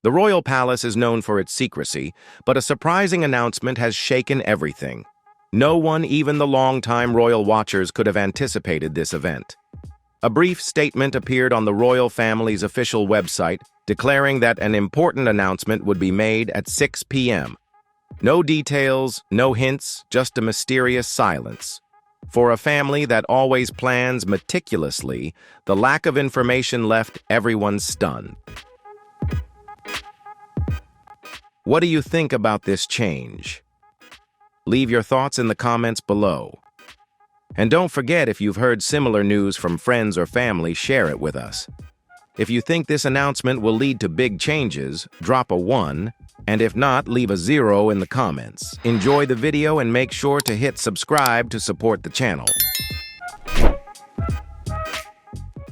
The royal palace is known for its secrecy, but a surprising announcement has shaken everything. No one, even the longtime royal watchers, could have anticipated this event. A brief statement appeared on the royal family's official website, declaring that an important announcement would be made at 6 p.m. No details, no hints, just a mysterious silence. For a family that always plans meticulously, the lack of information left everyone stunned. What do you think about this change? Leave your thoughts in the comments below. And don't forget, if you've heard similar news from friends or family, share it with us. If you think this announcement will lead to big changes, drop a 1, and if not, leave a 0 in the comments. Enjoy the video and make sure to hit subscribe to support the channel.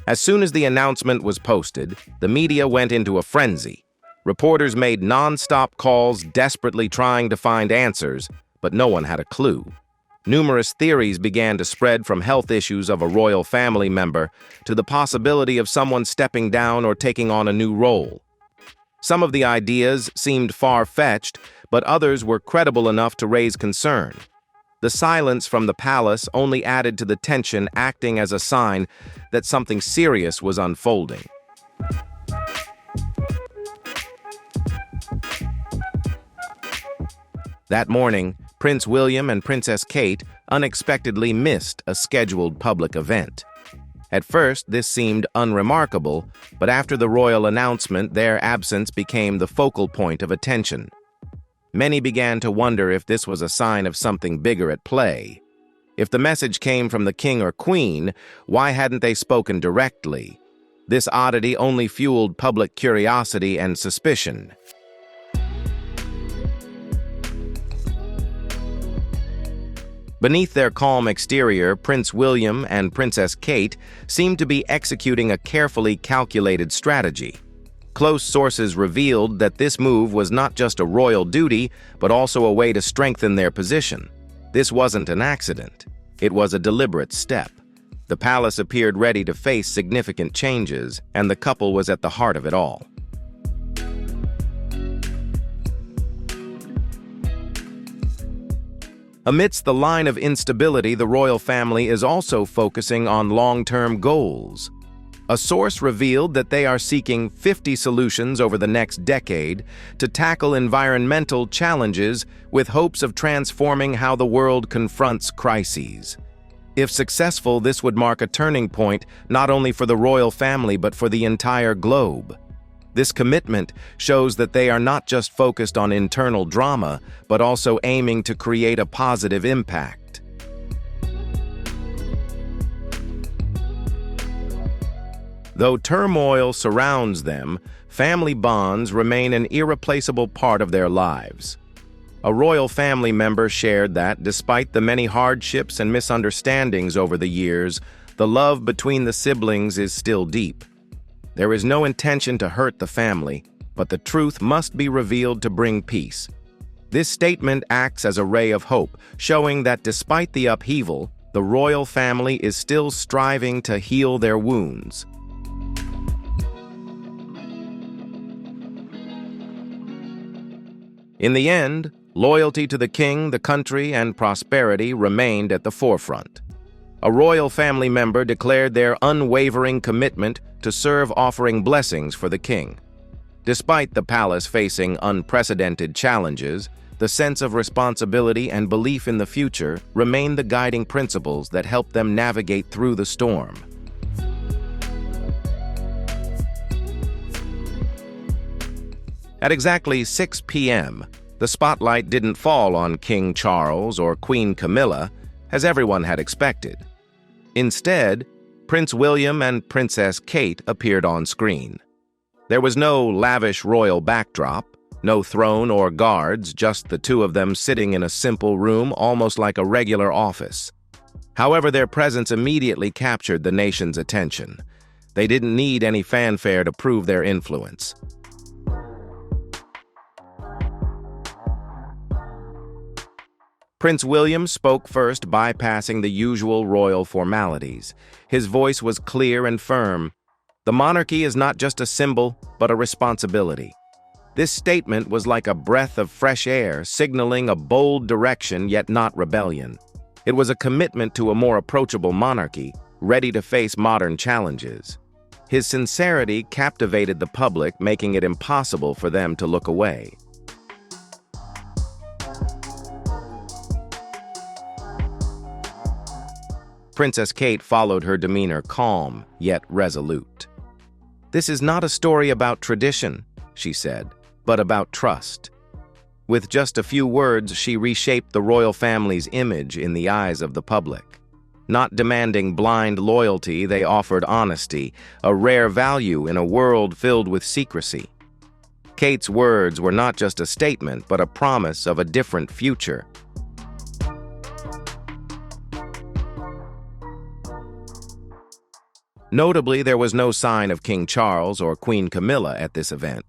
As soon as the announcement was posted, the media went into a frenzy. Reporters made non-stop calls, desperately trying to find answers, but no one had a clue. Numerous theories began to spread, from health issues of a royal family member to the possibility of someone stepping down or taking on a new role. Some of the ideas seemed far-fetched, but others were credible enough to raise concern. The silence from the palace only added to the tension, acting as a sign that something serious was unfolding. That morning, Prince William and Princess Kate unexpectedly missed a scheduled public event. At first, this seemed unremarkable, but after the royal announcement, their absence became the focal point of attention. Many began to wonder if this was a sign of something bigger at play. If the message came from the king or queen, why hadn't they spoken directly? This oddity only fueled public curiosity and suspicion. Beneath their calm exterior, Prince William and Princess Kate seemed to be executing a carefully calculated strategy. Close sources revealed that this move was not just a royal duty, but also a way to strengthen their position. This wasn't an accident. It was a deliberate step. The palace appeared ready to face significant changes, and the couple was at the heart of it all. Amidst the line of instability, the royal family is also focusing on long-term goals. A source revealed that they are seeking 50 solutions over the next decade to tackle environmental challenges with hopes of transforming how the world confronts crises. If successful, this would mark a turning point not only for the royal family but for the entire globe. This commitment shows that they are not just focused on internal drama, but also aiming to create a positive impact. Though turmoil surrounds them, family bonds remain an irreplaceable part of their lives. A royal family member shared that, despite the many hardships and misunderstandings over the years, the love between the siblings is still deep. There is no intention to hurt the family, but the truth must be revealed to bring peace. This statement acts as a ray of hope, showing that despite the upheaval, the royal family is still striving to heal their wounds. In the end, loyalty to the king, the country, and prosperity remained at the forefront. A royal family member declared their unwavering commitment to serve, offering blessings for the king. Despite the palace facing unprecedented challenges, the sense of responsibility and belief in the future remain the guiding principles that help them navigate through the storm. At exactly 6 p.m., the spotlight didn't fall on King Charles or Queen Camilla, as everyone had expected. Instead, Prince William and Princess Kate appeared on screen. There was no lavish royal backdrop, no throne or guards, just the two of them sitting in a simple room, almost like a regular office. However, their presence immediately captured the nation's attention. They didn't need any fanfare to prove their influence. Prince William spoke first, bypassing the usual royal formalities. His voice was clear and firm. The monarchy is not just a symbol, but a responsibility. This statement was like a breath of fresh air, signaling a bold direction yet not rebellion. It was a commitment to a more approachable monarchy, ready to face modern challenges. His sincerity captivated the public, making it impossible for them to look away. Princess Kate followed her demeanor calm, yet resolute. "This is not a story about tradition," she said, "but about trust." With just a few words, she reshaped the royal family's image in the eyes of the public. Not demanding blind loyalty, they offered honesty, a rare value in a world filled with secrecy. Kate's words were not just a statement, but a promise of a different future. Notably, there was no sign of King Charles or Queen Camilla at this event.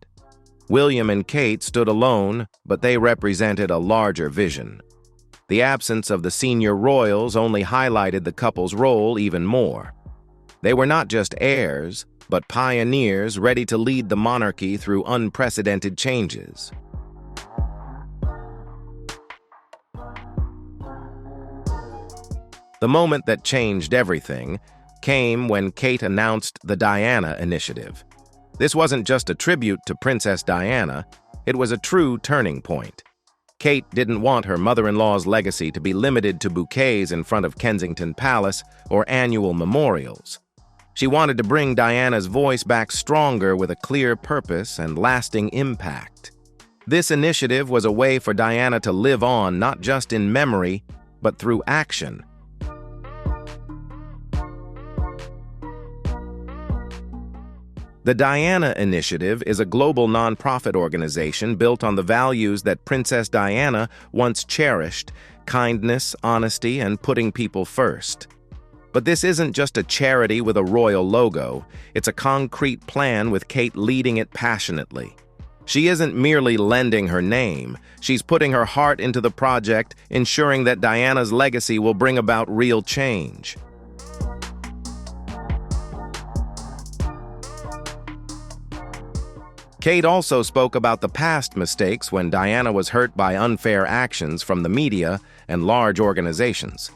William and Kate stood alone, but they represented a larger vision. The absence of the senior royals only highlighted the couple's role even more. They were not just heirs, but pioneers ready to lead the monarchy through unprecedented changes. The moment that changed everything came when Kate announced the Diana Initiative. This wasn't just a tribute to Princess Diana, it was a true turning point. Kate didn't want her mother-in-law's legacy to be limited to bouquets in front of Kensington Palace or annual memorials. She wanted to bring Diana's voice back stronger with a clear purpose and lasting impact. This initiative was a way for Diana to live on not just in memory, but through action. The Diana Initiative is a global nonprofit organization built on the values that Princess Diana once cherished: kindness, honesty, and putting people first. But this isn't just a charity with a royal logo, it's a concrete plan with Kate leading it passionately. She isn't merely lending her name, she's putting her heart into the project, ensuring that Diana's legacy will bring about real change. Kate also spoke about the past mistakes when Diana was hurt by unfair actions from the media and large organizations.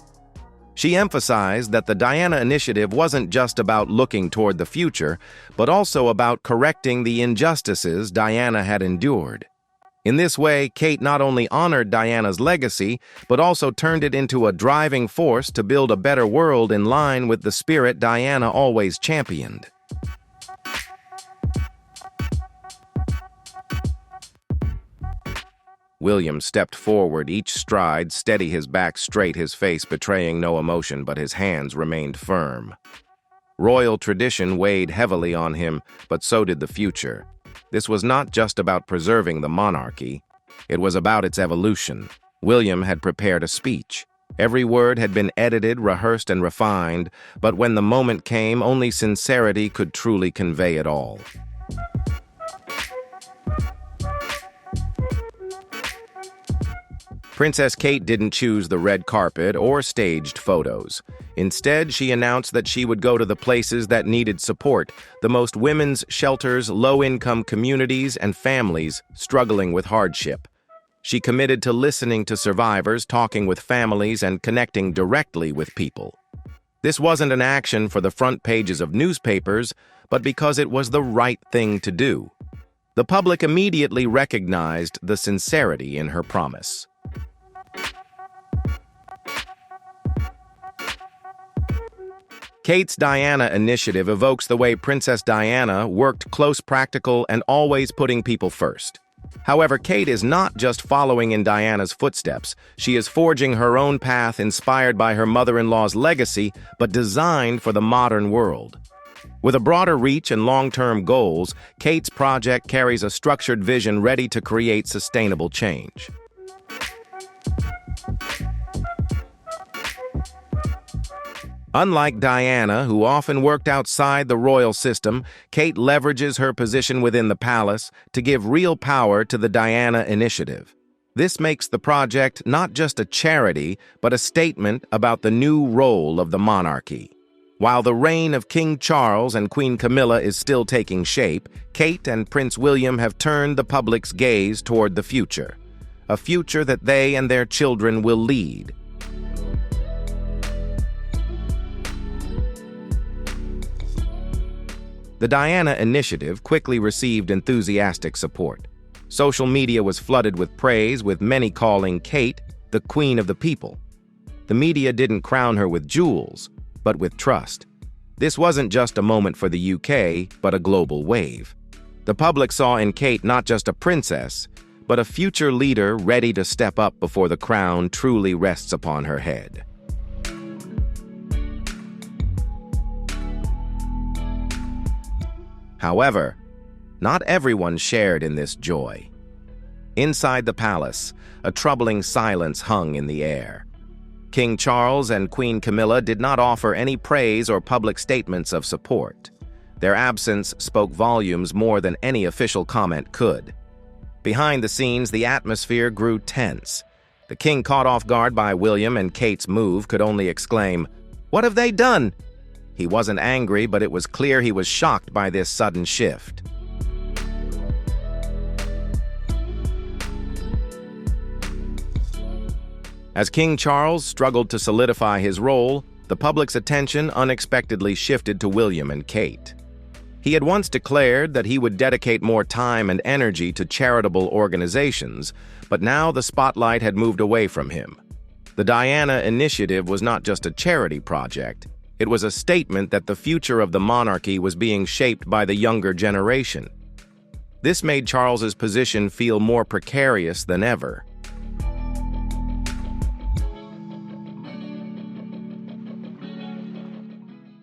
She emphasized that the Diana Initiative wasn't just about looking toward the future, but also about correcting the injustices Diana had endured. In this way, Kate not only honored Diana's legacy, but also turned it into a driving force to build a better world in line with the spirit Diana always championed. William stepped forward each stride, steady, his back straight, his face betraying no emotion, but his hands remained firm. Royal tradition weighed heavily on him, but so did the future. This was not just about preserving the monarchy, it was about its evolution. William had prepared a speech. Every word had been edited, rehearsed, and refined, but when the moment came, only sincerity could truly convey it all. Princess Kate didn't choose the red carpet or staged photos. Instead, she announced that she would go to the places that needed support, the most women's shelters, low-income communities, and families struggling with hardship. She committed to listening to survivors, talking with families, and connecting directly with people. This wasn't an action for the front pages of newspapers, but because it was the right thing to do. The public immediately recognized the sincerity in her promise. Kate's Diana Initiative evokes the way Princess Diana worked close, practical, and always putting people first. However, Kate is not just following in Diana's footsteps. She is forging her own path inspired by her mother-in-law's legacy, but designed for the modern world. With a broader reach and long-term goals, Kate's project carries a structured vision ready to create sustainable change. Unlike Diana, who often worked outside the royal system, Kate leverages her position within the palace to give real power to the Diana Initiative. This makes the project not just a charity, but a statement about the new role of the monarchy. While the reign of King Charles and Queen Camilla is still taking shape, Kate and Prince William have turned the public's gaze toward the future, a future that they and their children will lead. The Diana Initiative quickly received enthusiastic support. Social media was flooded with praise, with many calling Kate the Queen of the People. The media didn't crown her with jewels, but with trust. This wasn't just a moment for the UK, but a global wave. The public saw in Kate not just a princess, but a future leader ready to step up before the crown truly rests upon her head. However, not everyone shared in this joy. Inside the palace, a troubling silence hung in the air. King Charles and Queen Camilla did not offer any praise or public statements of support. Their absence spoke volumes more than any official comment could. Behind the scenes, the atmosphere grew tense. The king, caught off guard by William and Kate's move, could only exclaim, "What have they done?" He wasn't angry, but it was clear he was shocked by this sudden shift. As King Charles struggled to solidify his role, the public's attention unexpectedly shifted to William and Kate. He had once declared that he would dedicate more time and energy to charitable organizations, but now the spotlight had moved away from him. The Diana Initiative was not just a charity project. It was a statement that the future of the monarchy was being shaped by the younger generation. This made Charles's position feel more precarious than ever.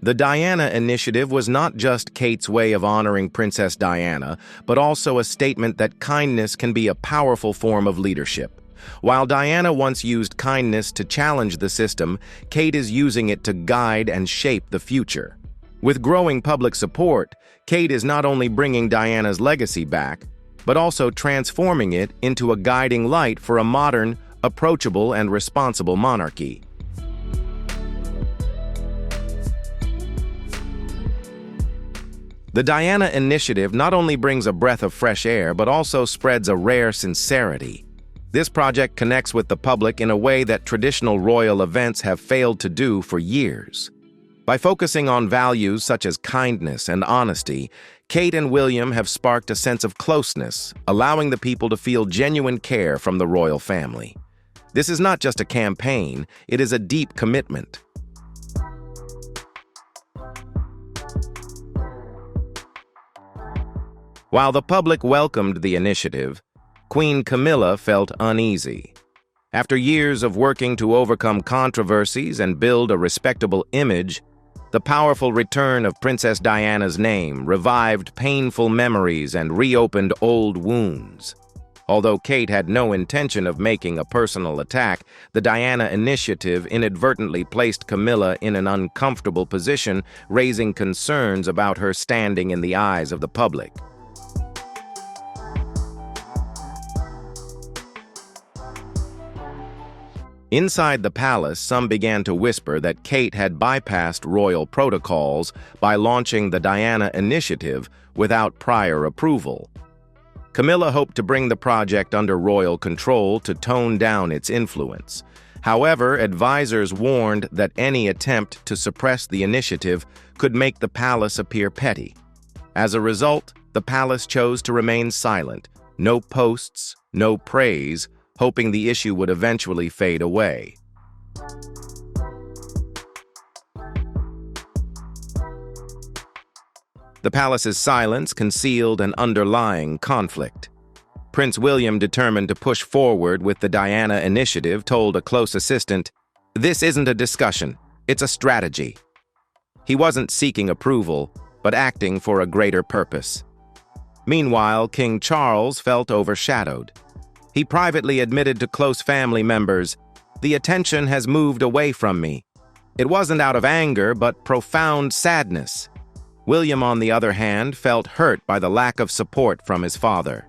The Diana Initiative was not just Kate's way of honoring Princess Diana, but also a statement that kindness can be a powerful form of leadership. While Diana once used kindness to challenge the system, Kate is using it to guide and shape the future. With growing public support, Kate is not only bringing Diana's legacy back, but also transforming it into a guiding light for a modern, approachable, and responsible monarchy. The Diana Initiative not only brings a breath of fresh air, but also spreads a rare sincerity. This project connects with the public in a way that traditional royal events have failed to do for years. By focusing on values such as kindness and honesty, Kate and William have sparked a sense of closeness, allowing the people to feel genuine care from the royal family. This is not just a campaign, it is a deep commitment. While the public welcomed the initiative, Queen Camilla felt uneasy. After years of working to overcome controversies and build a respectable image, the powerful return of Princess Diana's name revived painful memories and reopened old wounds. Although Kate had no intention of making a personal attack, the Diana Initiative inadvertently placed Camilla in an uncomfortable position, raising concerns about her standing in the eyes of the public. Inside the palace, some began to whisper that Kate had bypassed royal protocols by launching the Diana Initiative without prior approval. Camilla hoped to bring the project under royal control to tone down its influence. However, advisors warned that any attempt to suppress the initiative could make the palace appear petty. As a result, the palace chose to remain silent. No posts, no praise, hoping the issue would eventually fade away. The palace's silence concealed an underlying conflict. Prince William, determined to push forward with the Diana Initiative, told a close assistant, "This isn't a discussion, it's a strategy." He wasn't seeking approval, but acting for a greater purpose. Meanwhile, King Charles felt overshadowed. He privately admitted to close family members, "The attention has moved away from me." It wasn't out of anger, but profound sadness. William, on the other hand, felt hurt by the lack of support from his father.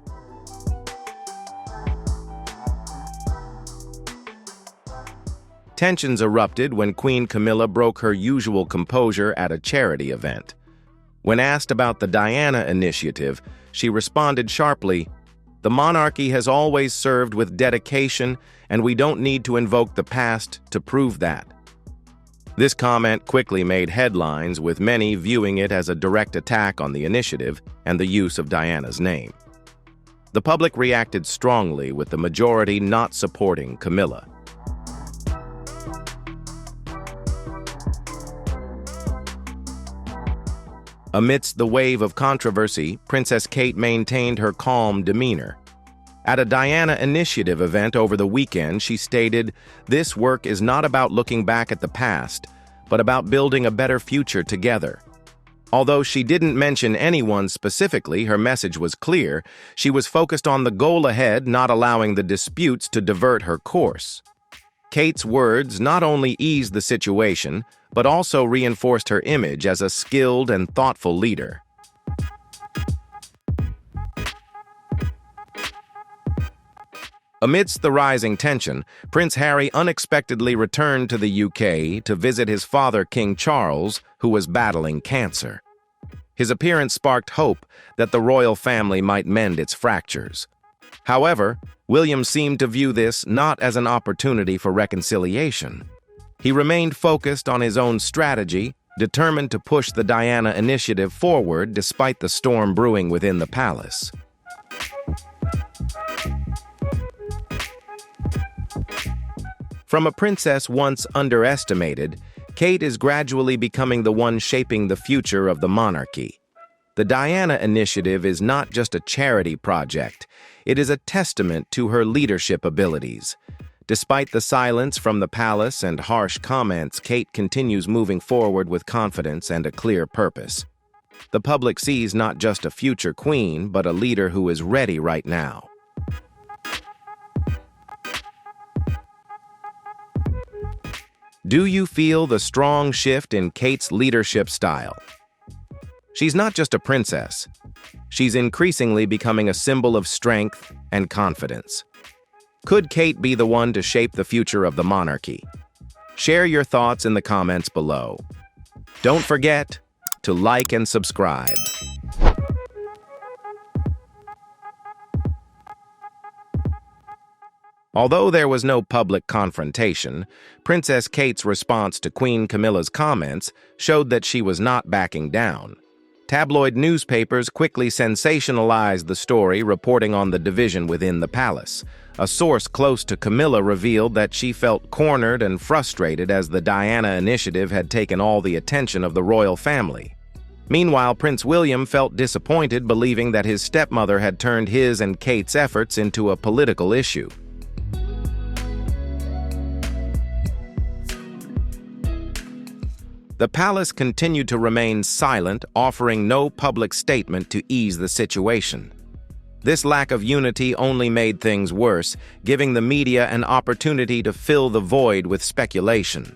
Tensions erupted when Queen Camilla broke her usual composure at a charity event. When asked about the Diana Initiative, she responded sharply, "The monarchy has always served with dedication, and we don't need to invoke the past to prove that." This comment quickly made headlines, with many viewing it as a direct attack on the initiative and the use of Diana's name. The public reacted strongly, with the majority not supporting Camilla. Amidst the wave of controversy, Princess Kate maintained her calm demeanor. At a Diana Initiative event over the weekend, she stated, "This work is not about looking back at the past, but about building a better future together." Although she didn't mention anyone specifically, her message was clear. She was focused on the goal ahead, not allowing the disputes to divert her course. Kate's words not only eased the situation, but also reinforced her image as a skilled and thoughtful leader. Amidst the rising tension, Prince Harry unexpectedly returned to the UK to visit his father, King Charles, who was battling cancer. His appearance sparked hope that the royal family might mend its fractures. However, William seemed to view this not as an opportunity for reconciliation. He remained focused on his own strategy, determined to push the Diana Initiative forward despite the storm brewing within the palace. From a princess once underestimated, Kate is gradually becoming the one shaping the future of the monarchy. The Diana Initiative is not just a charity project, it is a testament to her leadership abilities. Despite the silence from the palace and harsh comments, Kate continues moving forward with confidence and a clear purpose. The public sees not just a future queen, but a leader who is ready right now. Do you feel the strong shift in Kate's leadership style? She's not just a princess. She's increasingly becoming a symbol of strength and confidence. Could Kate be the one to shape the future of the monarchy? Share your thoughts in the comments below. Don't forget to like and subscribe. Although there was no public confrontation, Princess Kate's response to Queen Camilla's comments showed that she was not backing down. Tabloid newspapers quickly sensationalized the story, reporting on the division within the palace. A source close to Camilla revealed that she felt cornered and frustrated as the Diana Initiative had taken all the attention of the royal family. Meanwhile, Prince William felt disappointed, believing that his stepmother had turned his and Kate's efforts into a political issue. The palace continued to remain silent, offering no public statement to ease the situation. This lack of unity only made things worse, giving the media an opportunity to fill the void with speculation.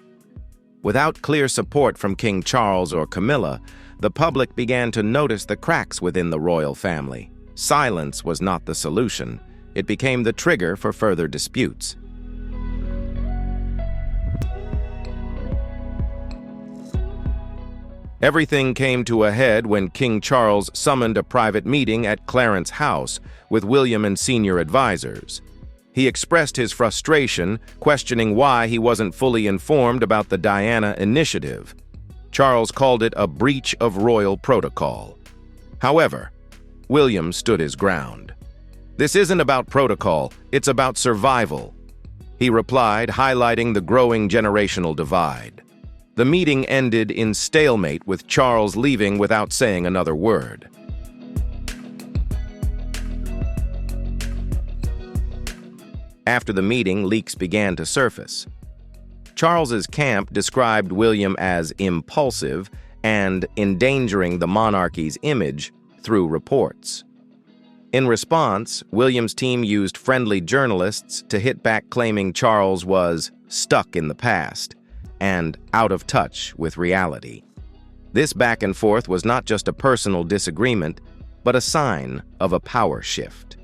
Without clear support from King Charles or Camilla, the public began to notice the cracks within the royal family. Silence was not the solution. It became the trigger for further disputes. Everything came to a head when King Charles summoned a private meeting at Clarence House with William and senior advisors. He expressed his frustration, questioning why he wasn't fully informed about the Diana Initiative. Charles called it a breach of royal protocol. However, William stood his ground. "This isn't about protocol, it's about survival," he replied, highlighting the growing generational divide. The meeting ended in stalemate, with Charles leaving without saying another word. After the meeting, leaks began to surface. Charles's camp described William as impulsive and endangering the monarchy's image through reports. In response, William's team used friendly journalists to hit back, claiming Charles was stuck in the past and out of touch with reality. This back and forth was not just a personal disagreement, but a sign of a power shift.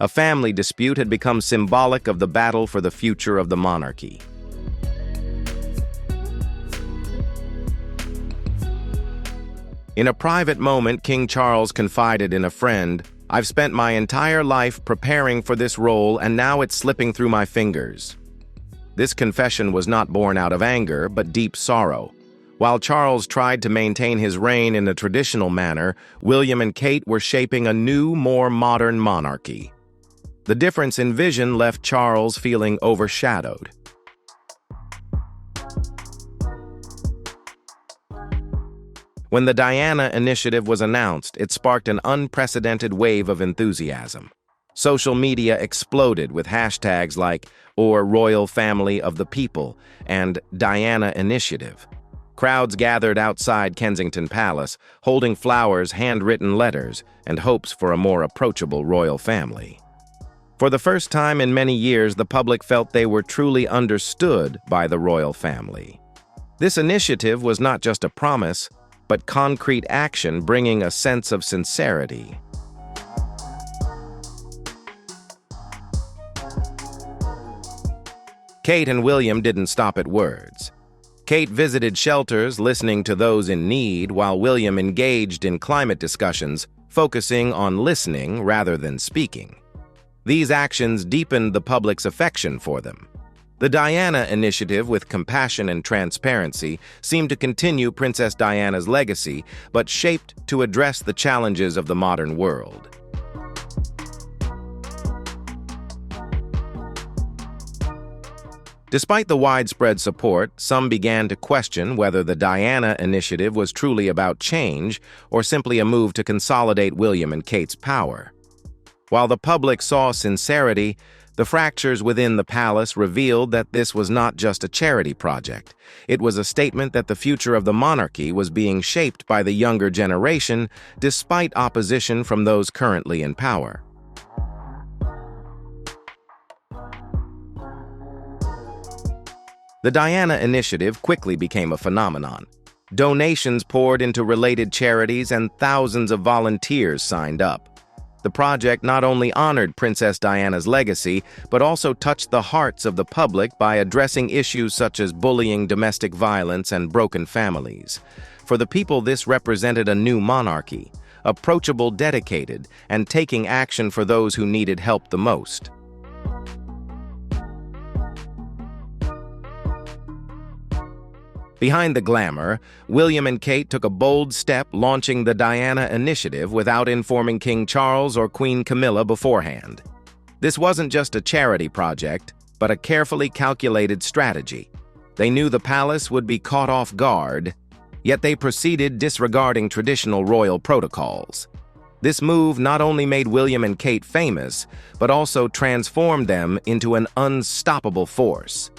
A family dispute had become symbolic of the battle for the future of the monarchy. In a private moment, King Charles confided in a friend, "I've spent my entire life preparing for this role and now it's slipping through my fingers." This confession was not born out of anger, but deep sorrow. While Charles tried to maintain his reign in a traditional manner, William and Kate were shaping a new, more modern monarchy. The difference in vision left Charles feeling overshadowed. When the Diana Initiative was announced, it sparked an unprecedented wave of enthusiasm. Social media exploded with hashtags like #Royal Family of the People and Diana Initiative. Crowds gathered outside Kensington Palace, holding flowers, handwritten letters, and hopes for a more approachable royal family. For the first time in many years, the public felt they were truly understood by the royal family. This initiative was not just a promise, but concrete action, bringing a sense of sincerity. Kate and William didn't stop at words. Kate visited shelters, listening to those in need, while William engaged in climate discussions, focusing on listening rather than speaking. These actions deepened the public's affection for them. The Diana Initiative, with compassion and transparency, seemed to continue Princess Diana's legacy, but shaped to address the challenges of the modern world. Despite the widespread support, some began to question whether the Diana Initiative was truly about change or simply a move to consolidate William and Kate's power. While the public saw sincerity, the fractures within the palace revealed that this was not just a charity project. It was a statement that the future of the monarchy was being shaped by the younger generation, despite opposition from those currently in power. The Diana Initiative quickly became a phenomenon. Donations poured into related charities and thousands of volunteers signed up. The project not only honored Princess Diana's legacy, but also touched the hearts of the public by addressing issues such as bullying, domestic violence, and broken families. For the people, this represented a new monarchy, approachable, dedicated, and taking action for those who needed help the most. Behind the glamour, William and Kate took a bold step, launching the Diana Initiative without informing King Charles or Queen Camilla beforehand. This wasn't just a charity project, but a carefully calculated strategy. They knew the palace would be caught off guard, yet they proceeded disregarding traditional royal protocols. This move not only made William and Kate famous, but also transformed them into an unstoppable force.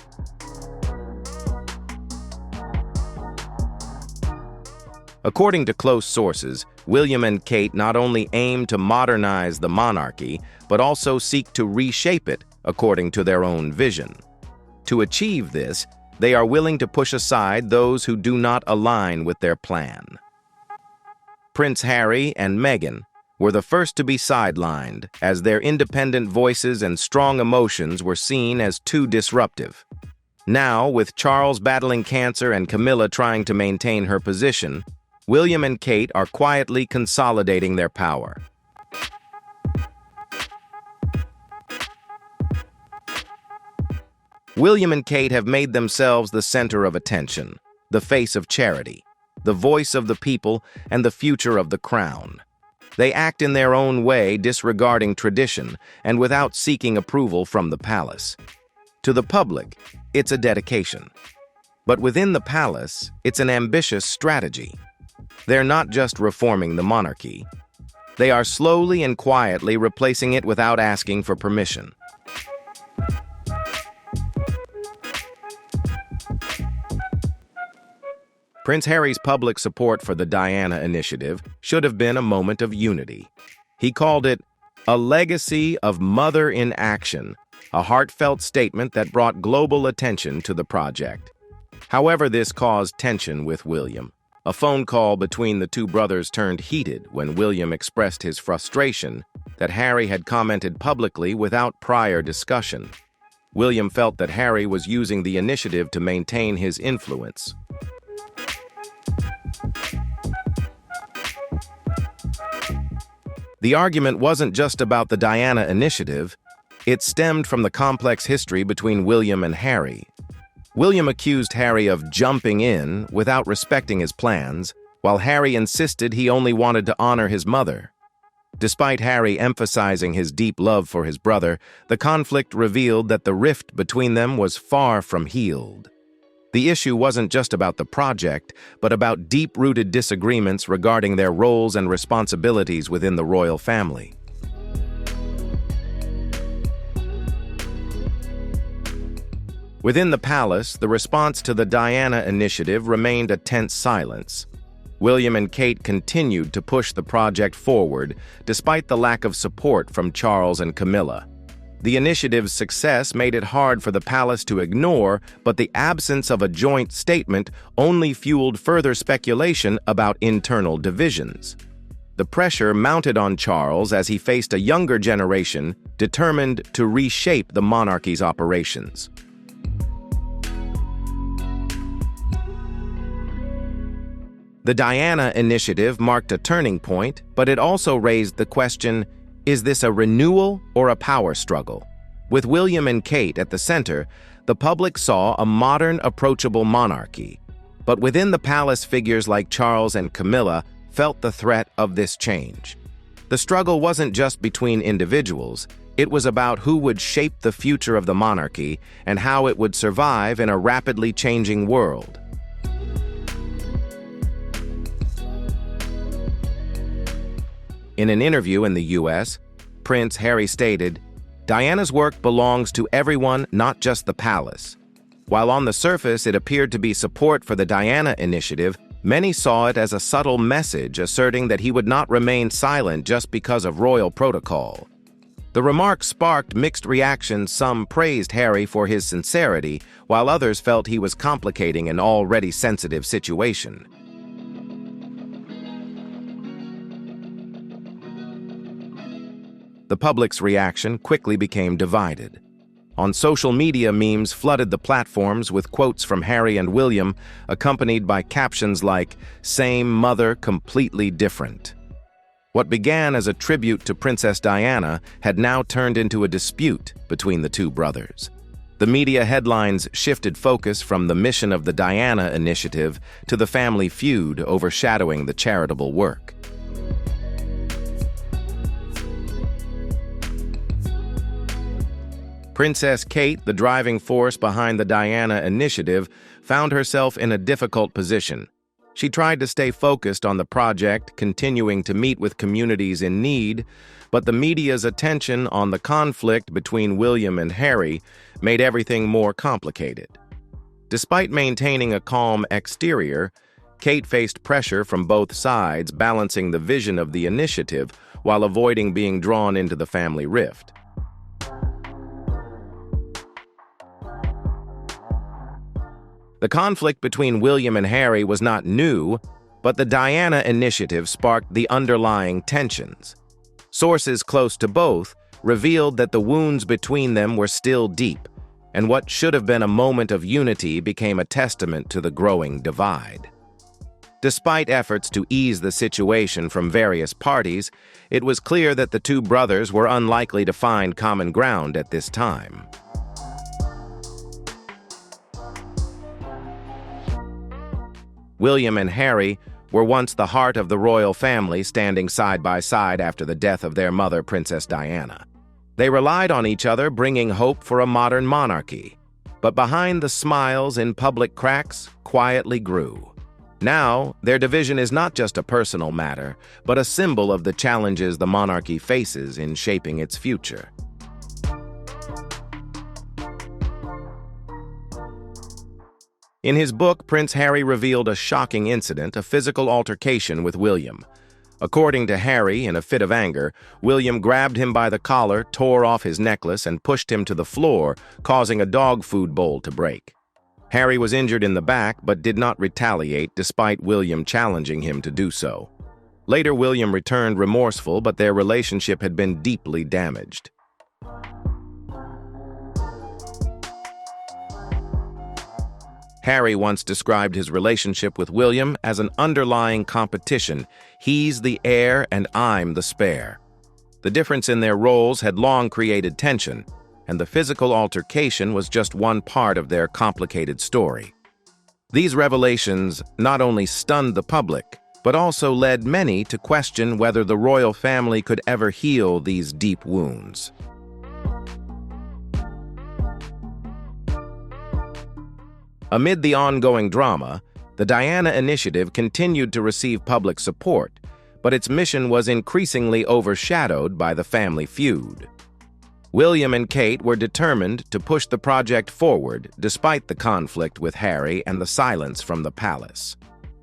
According to close sources, William and Kate not only aim to modernize the monarchy, but also seek to reshape it according to their own vision. To achieve this, they are willing to push aside those who do not align with their plan. Prince Harry and Meghan were the first to be sidelined, as their independent voices and strong emotions were seen as too disruptive. Now, with Charles battling cancer and Camilla trying to maintain her position, William and Kate are quietly consolidating their power. William and Kate have made themselves the center of attention, the face of charity, the voice of the people, and the future of the crown. They act in their own way, disregarding tradition and without seeking approval from the palace. To the public, it's a dedication. But within the palace, it's an ambitious strategy. They're not just reforming the monarchy. They are slowly and quietly replacing it without asking for permission. Prince Harry's public support for the Diana Initiative should have been a moment of unity. He called it a legacy of mother in action, a heartfelt statement that brought global attention to the project. However, this caused tension with William. A phone call between the two brothers turned heated when William expressed his frustration that Harry had commented publicly without prior discussion. William felt that Harry was using the initiative to maintain his influence. The argument wasn't just about the Diana initiative. It stemmed from the complex history between William and Harry. William accused Harry of jumping in without respecting his plans, while Harry insisted he only wanted to honor his mother. Despite Harry emphasizing his deep love for his brother, the conflict revealed that the rift between them was far from healed. The issue wasn't just about the project, but about deep-rooted disagreements regarding their roles and responsibilities within the royal family. Within the palace, the response to the Diana initiative remained a tense silence. William and Kate continued to push the project forward, despite the lack of support from Charles and Camilla. The initiative's success made it hard for the palace to ignore, but the absence of a joint statement only fueled further speculation about internal divisions. The pressure mounted on Charles as he faced a younger generation determined to reshape the monarchy's operations. The Diana initiative marked a turning point, but it also raised the question, is this a renewal or a power struggle? With William and Kate at the center, the public saw a modern, approachable monarchy. But within the palace, figures like Charles and Camilla felt the threat of this change. The struggle wasn't just between individuals, it was about who would shape the future of the monarchy and how it would survive in a rapidly changing world. In an interview in the U.S., Prince Harry stated, "Diana's work belongs to everyone, not just the palace." While on the surface it appeared to be support for the Diana initiative, many saw it as a subtle message asserting that he would not remain silent just because of royal protocol. The remark sparked mixed reactions. Some praised Harry for his sincerity, while others felt he was complicating an already sensitive situation. The public's reaction quickly became divided. On social media, memes flooded the platforms with quotes from Harry and William, accompanied by captions like, "Same mother, completely different." What began as a tribute to Princess Diana had now turned into a dispute between the two brothers. The media headlines shifted focus from the mission of the Diana initiative to the family feud overshadowing the charitable work. Princess Kate, the driving force behind the Diana initiative, found herself in a difficult position. She tried to stay focused on the project, continuing to meet with communities in need, but the media's attention on the conflict between William and Harry made everything more complicated. Despite maintaining a calm exterior, Kate faced pressure from both sides, balancing the vision of the initiative while avoiding being drawn into the family rift. The conflict between William and Harry was not new, but the Diana initiative sparked the underlying tensions. Sources close to both revealed that the wounds between them were still deep, and what should have been a moment of unity became a testament to the growing divide. Despite efforts to ease the situation from various parties, it was clear that the two brothers were unlikely to find common ground at this time. William and Harry were once the heart of the royal family, standing side by side after the death of their mother, Princess Diana. They relied on each other, bringing hope for a modern monarchy. But behind the smiles in public, cracks quietly grew. Now, their division is not just a personal matter, but a symbol of the challenges the monarchy faces in shaping its future. In his book, Prince Harry revealed a shocking incident, a physical altercation with William. According to Harry, in a fit of anger, William grabbed him by the collar, tore off his necklace, and pushed him to the floor, causing a dog food bowl to break. Harry was injured in the back, but did not retaliate despite William challenging him to do so. Later, William returned remorseful, but their relationship had been deeply damaged. Harry once described his relationship with William as an underlying competition. He's the heir and I'm the spare. The difference in their roles had long created tension, and the physical altercation was just one part of their complicated story. These revelations not only stunned the public, but also led many to question whether the royal family could ever heal these deep wounds. Amid the ongoing drama, the Diana Initiative continued to receive public support, but its mission was increasingly overshadowed by the family feud. William and Kate were determined to push the project forward despite the conflict with Harry and the silence from the palace.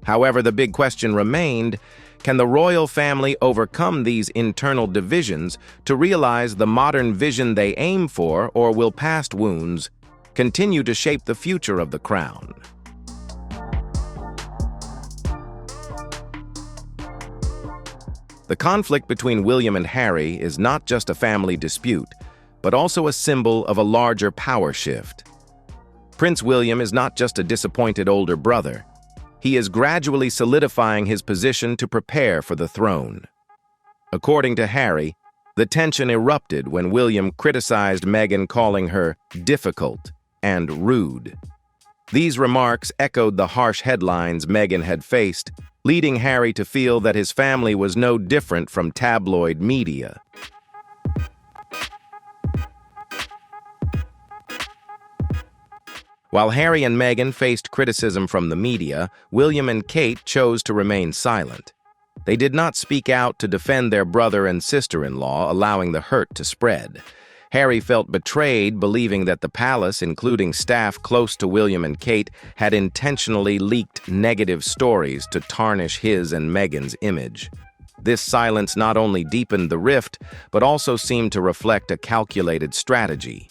However, the big question remained, can the royal family overcome these internal divisions to realize the modern vision they aim for, or will past wounds continue to shape the future of the crown? The conflict between William and Harry is not just a family dispute, but also a symbol of a larger power shift. Prince William is not just a disappointed older brother. He is gradually solidifying his position to prepare for the throne. According to Harry, the tension erupted when William criticized Meghan, calling her difficult and rude. These remarks echoed the harsh headlines Meghan had faced, leading Harry to feel that his family was no different from tabloid media. While Harry and Meghan faced criticism from the media, William and Kate chose to remain silent. They did not speak out to defend their brother and sister-in-law, allowing the hurt to spread. Harry felt betrayed, believing that the palace, including staff close to William and Kate, had intentionally leaked negative stories to tarnish his and Meghan's image. This silence not only deepened the rift, but also seemed to reflect a calculated strategy.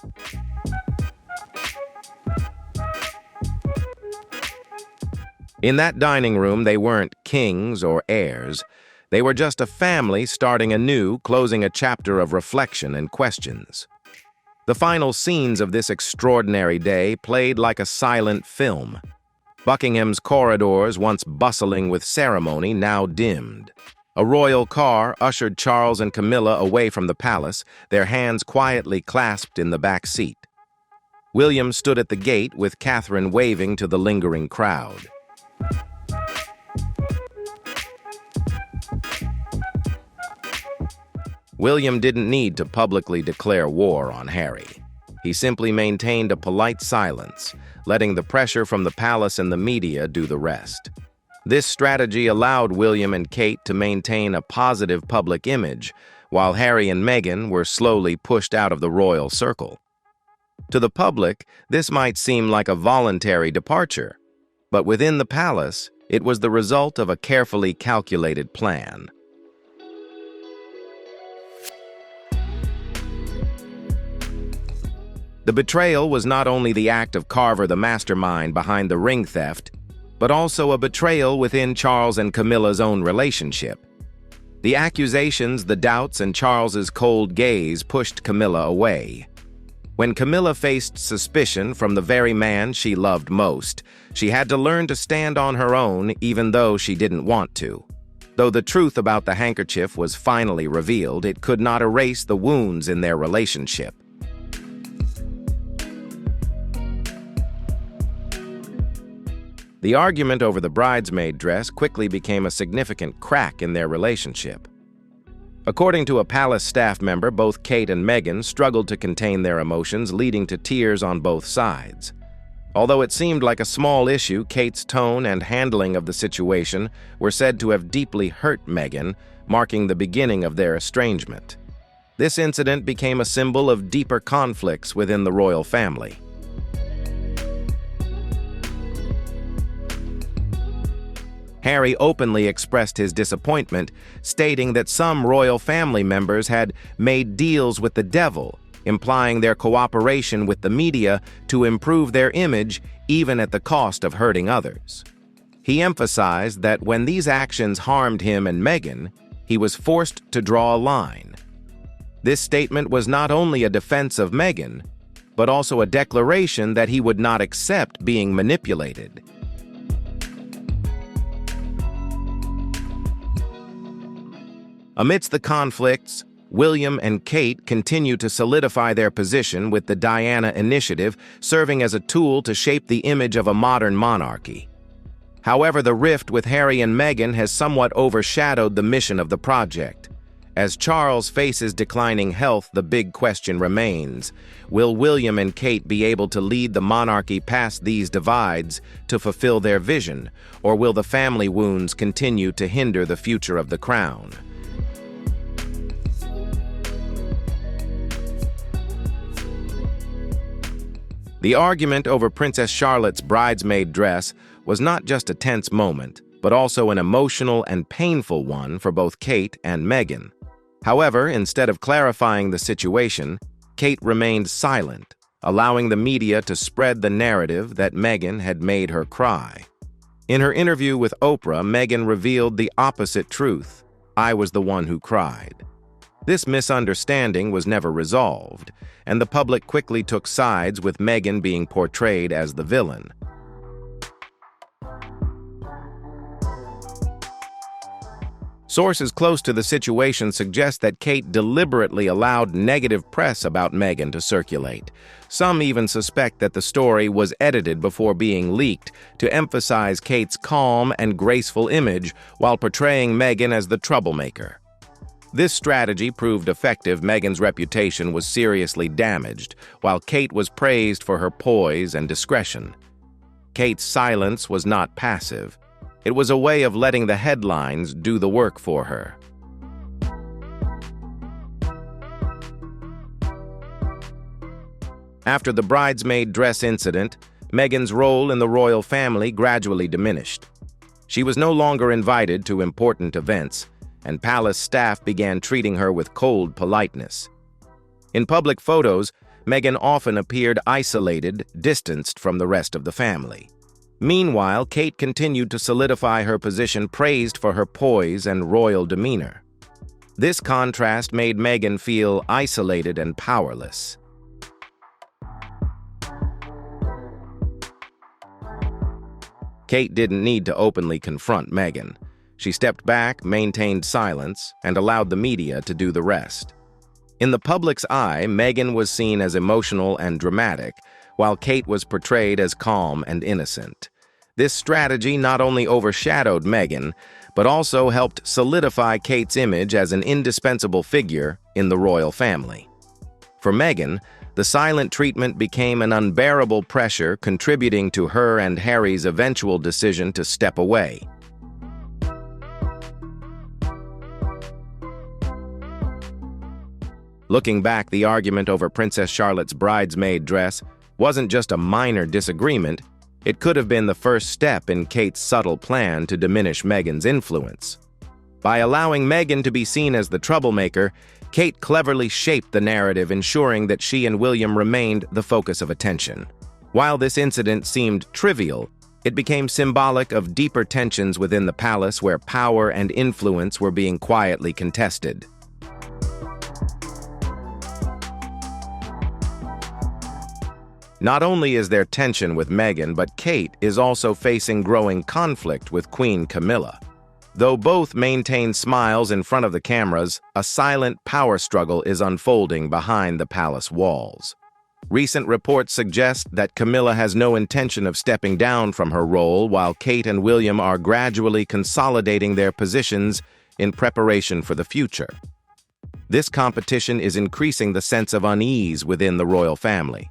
In that dining room, they weren't kings or heirs. They were just a family starting anew, closing a chapter of reflection and questions. The final scenes of this extraordinary day played like a silent film. Buckingham's corridors, once bustling with ceremony, now dimmed. A royal car ushered Charles and Camilla away from the palace, their hands quietly clasped in the back seat. William stood at the gate with Catherine waving to the lingering crowd. William didn't need to publicly declare war on Harry. He simply maintained a polite silence, letting the pressure from the palace and the media do the rest. This strategy allowed William and Kate to maintain a positive public image, while Harry and Meghan were slowly pushed out of the royal circle. To the public, this might seem like a voluntary departure, but within the palace, it was the result of a carefully calculated plan. The betrayal was not only the act of Carver, the mastermind behind the ring theft, but also a betrayal within Charles and Camilla's own relationship. The accusations, the doubts, and Charles's cold gaze pushed Camilla away. When Camilla faced suspicion from the very man she loved most, she had to learn to stand on her own even though she didn't want to. Though the truth about the handkerchief was finally revealed, it could not erase the wounds in their relationship. The argument over the bridesmaid dress quickly became a significant crack in their relationship. According to a palace staff member, both Kate and Meghan struggled to contain their emotions, leading to tears on both sides. Although it seemed like a small issue, Kate's tone and handling of the situation were said to have deeply hurt Meghan, marking the beginning of their estrangement. This incident became a symbol of deeper conflicts within the royal family. Harry openly expressed his disappointment, stating that some royal family members had made deals with the devil, implying their cooperation with the media to improve their image even at the cost of hurting others. He emphasized that when these actions harmed him and Meghan, he was forced to draw a line. This statement was not only a defense of Meghan, but also a declaration that he would not accept being manipulated. Amidst the conflicts, William and Kate continue to solidify their position, with the Diana Initiative serving as a tool to shape the image of a modern monarchy. However, the rift with Harry and Meghan has somewhat overshadowed the mission of the project. As Charles faces declining health, the big question remains: will William and Kate be able to lead the monarchy past these divides to fulfill their vision, or will the family wounds continue to hinder the future of the crown? The argument over Princess Charlotte's bridesmaid dress was not just a tense moment, but also an emotional and painful one for both Kate and Meghan. However, instead of clarifying the situation, Kate remained silent, allowing the media to spread the narrative that Meghan had made her cry. In her interview with Oprah, Meghan revealed the opposite truth: "I was the one who cried." This misunderstanding was never resolved, and the public quickly took sides, with Meghan being portrayed as the villain. Sources close to the situation suggest that Kate deliberately allowed negative press about Meghan to circulate. Some even suspect that the story was edited before being leaked to emphasize Kate's calm and graceful image while portraying Meghan as the troublemaker. This strategy proved effective. Meghan's reputation was seriously damaged, while Kate was praised for her poise and discretion. Kate's silence was not passive. It was a way of letting the headlines do the work for her. After the bridesmaid dress incident, Meghan's role in the royal family gradually diminished. She was no longer invited to important events, and palace staff began treating her with cold politeness. In public photos, Meghan often appeared isolated, distanced from the rest of the family. Meanwhile, Kate continued to solidify her position, praised for her poise and royal demeanor. This contrast made Meghan feel isolated and powerless. Kate didn't need to openly confront Meghan. She stepped back, maintained silence, and allowed the media to do the rest. In the public's eye, Meghan was seen as emotional and dramatic, while Kate was portrayed as calm and innocent. This strategy not only overshadowed Meghan, but also helped solidify Kate's image as an indispensable figure in the royal family. For Meghan, the silent treatment became an unbearable pressure, contributing to her and Harry's eventual decision to step away. Looking back, the argument over Princess Charlotte's bridesmaid dress wasn't just a minor disagreement. It could have been the first step in Kate's subtle plan to diminish Meghan's influence. By allowing Meghan to be seen as the troublemaker, Kate cleverly shaped the narrative, ensuring that she and William remained the focus of attention. While this incident seemed trivial, it became symbolic of deeper tensions within the palace, where power and influence were being quietly contested. Not only is there tension with Meghan, but Kate is also facing growing conflict with Queen Camilla. Though both maintain smiles in front of the cameras, a silent power struggle is unfolding behind the palace walls. Recent reports suggest that Camilla has no intention of stepping down from her role, while Kate and William are gradually consolidating their positions in preparation for the future. This competition is increasing the sense of unease within the royal family.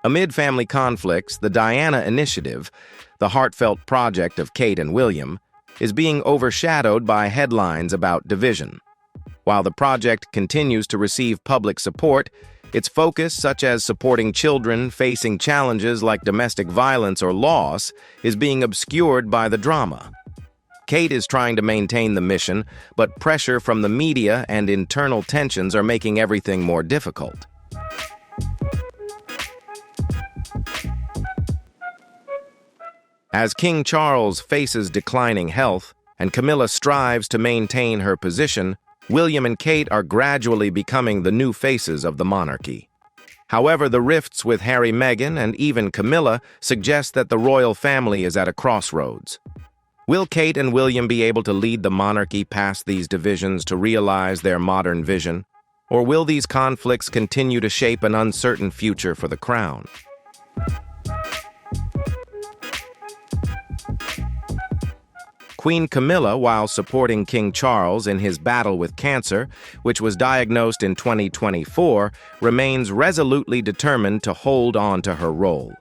Amid family conflicts, the Diana Initiative, the heartfelt project of Kate and William, is being overshadowed by headlines about division. While the project continues to receive public support, its focus, such as supporting children facing challenges like domestic violence or loss, is being obscured by the drama. Kate is trying to maintain the mission, but pressure from the media and internal tensions are making everything more difficult. As King Charles faces declining health and Camilla strives to maintain her position, William and Kate are gradually becoming the new faces of the monarchy. However, the rifts with Harry, Meghan, and even Camilla suggest that the royal family is at a crossroads. Will Kate and William be able to lead the monarchy past these divisions to realize their modern vision? Or will these conflicts continue to shape an uncertain future for the crown? Queen Camilla, while supporting King Charles in his battle with cancer, which was diagnosed in 2024, remains resolutely determined to hold on to her role.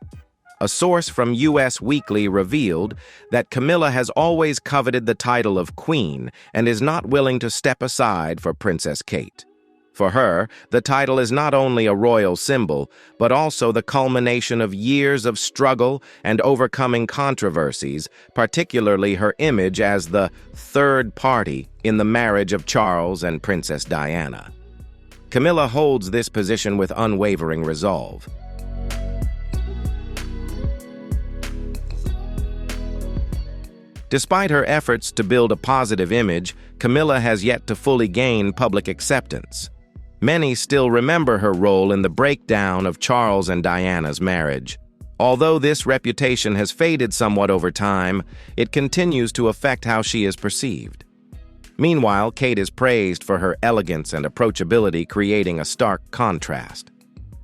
A source from US Weekly revealed that Camilla has always coveted the title of Queen and is not willing to step aside for Princess Kate. For her, the title is not only a royal symbol, but also the culmination of years of struggle and overcoming controversies, particularly her image as the third party in the marriage of Charles and Princess Diana. Camilla holds this position with unwavering resolve. Despite her efforts to build a positive image, Camilla has yet to fully gain public acceptance. Many still remember her role in the breakdown of Charles and Diana's marriage. Although this reputation has faded somewhat over time, it continues to affect how she is perceived. Meanwhile, Kate is praised for her elegance and approachability, creating a stark contrast.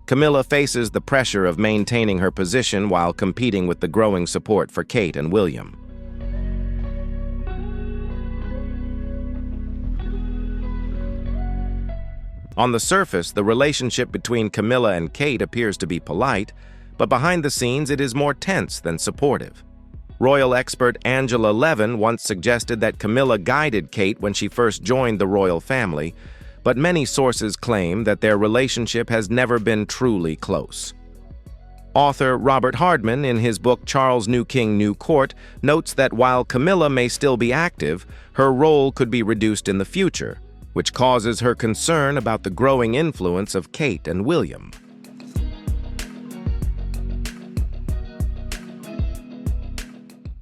Camilla faces the pressure of maintaining her position while competing with the growing support for Kate and William. On the surface, the relationship between Camilla and Kate appears to be polite, but behind the scenes it is more tense than supportive. Royal expert Angela Levin once suggested that Camilla guided Kate when she first joined the royal family, but many sources claim that their relationship has never been truly close. Author Robert Hardman, in his book Charles New King, New Court, notes that while Camilla may still be active, her role could be reduced in the future, which causes her concern about the growing influence of Kate and William.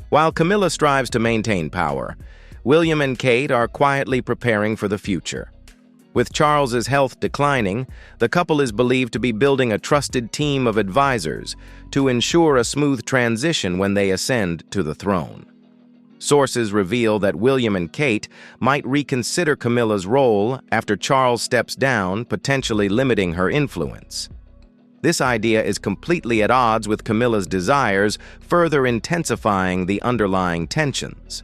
While Camilla strives to maintain power, William and Kate are quietly preparing for the future. With Charles's health declining, the couple is believed to be building a trusted team of advisors to ensure a smooth transition when they ascend to the throne. Sources reveal that William and Kate might reconsider Camilla's role after Charles steps down, potentially limiting her influence. This idea is completely at odds with Camilla's desires, further intensifying the underlying tensions.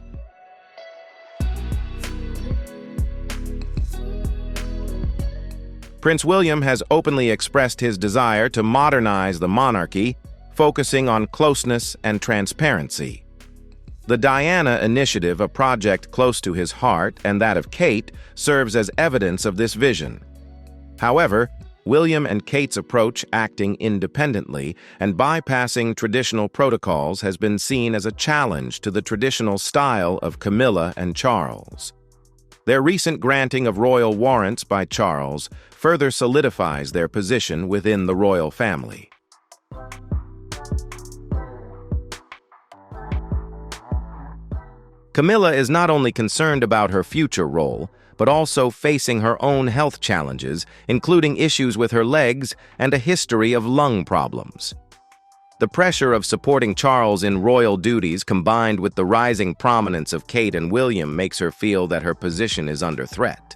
Prince William has openly expressed his desire to modernize the monarchy, focusing on closeness and transparency. The Diana Initiative, a project close to his heart and that of Kate, serves as evidence of this vision. However, William and Kate's approach, acting independently and bypassing traditional protocols, has been seen as a challenge to the traditional style of Camilla and Charles. Their recent granting of royal warrants by Charles further solidifies their position within the royal family. Camilla is not only concerned about her future role, but also facing her own health challenges, including issues with her legs and a history of lung problems. The pressure of supporting Charles in royal duties, combined with the rising prominence of Kate and William, makes her feel that her position is under threat.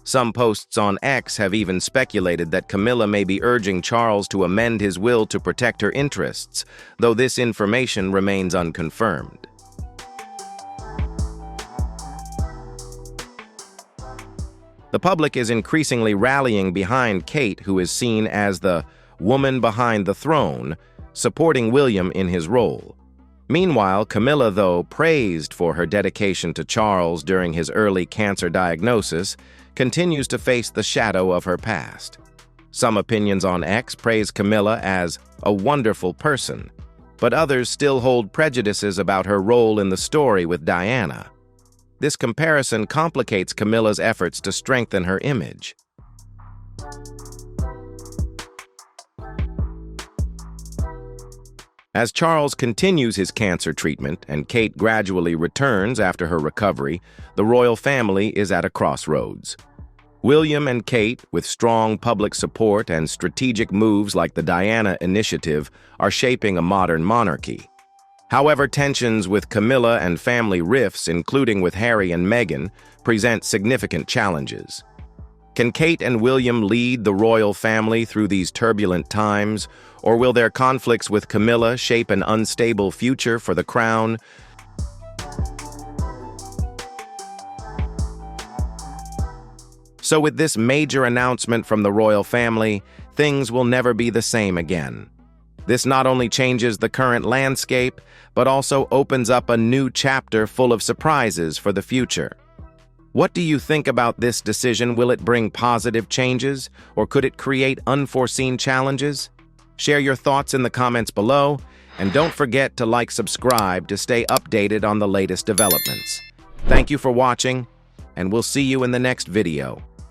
Some posts on X have even speculated that Camilla may be urging Charles to amend his will to protect her interests, though this information remains unconfirmed. The public is increasingly rallying behind Kate, who is seen as the woman behind the throne, supporting William in his role. Meanwhile, Camilla, though praised for her dedication to Charles during his early cancer diagnosis, continues to face the shadow of her past. Some opinions on X praise Camilla as a wonderful person, but others still hold prejudices about her role in the story with Diana. This comparison complicates Camilla's efforts to strengthen her image. As Charles continues his cancer treatment and Kate gradually returns after her recovery, the royal family is at a crossroads. William and Kate, with strong public support and strategic moves like the Diana Initiative, are shaping a modern monarchy. However, tensions with Camilla and family rifts, including with Harry and Meghan, present significant challenges. Can Kate and William lead the royal family through these turbulent times, or will their conflicts with Camilla shape an unstable future for the crown? So with this major announcement from the royal family, things will never be the same again. This not only changes the current landscape, but also opens up a new chapter full of surprises for the future. What do you think about this decision? Will it bring positive changes, or could it create unforeseen challenges? Share your thoughts in the comments below, and don't forget to subscribe to stay updated on the latest developments. Thank you for watching, and we'll see you in the next video.